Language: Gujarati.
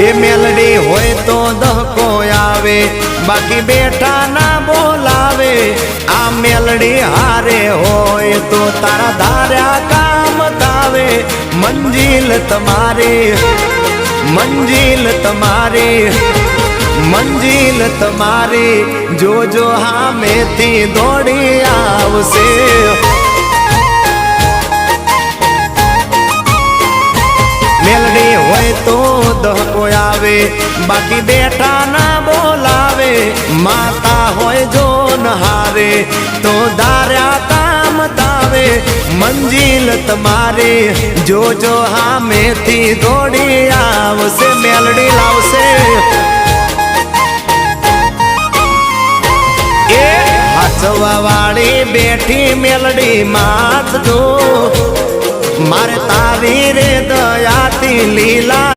એ મેલડી હોય તો દહકો આવે, બાકી બેઠા ના બોલાવે। આ મેલડી હારે હોય તો તારા ધાર્યા કામ થાવે। મંજિલ તમારી, મંજિલ તમારી, મંજિલ તમારી, જોજો હામેથી દોડી આવશે। મેલડી હોય તો દહકો આવે, બાકી બેઠા ના બોલાવે। માતા હોય જો નહારે તો ધાર્યા કામ થાવે। મંજિલ તમારી, જોજો હામેથી દોડી આવશે। મેલડી લાવશે એ હાચવા વાળી બેઠી મેલડી માત જો, મારે તારી રે દયાથી લીલા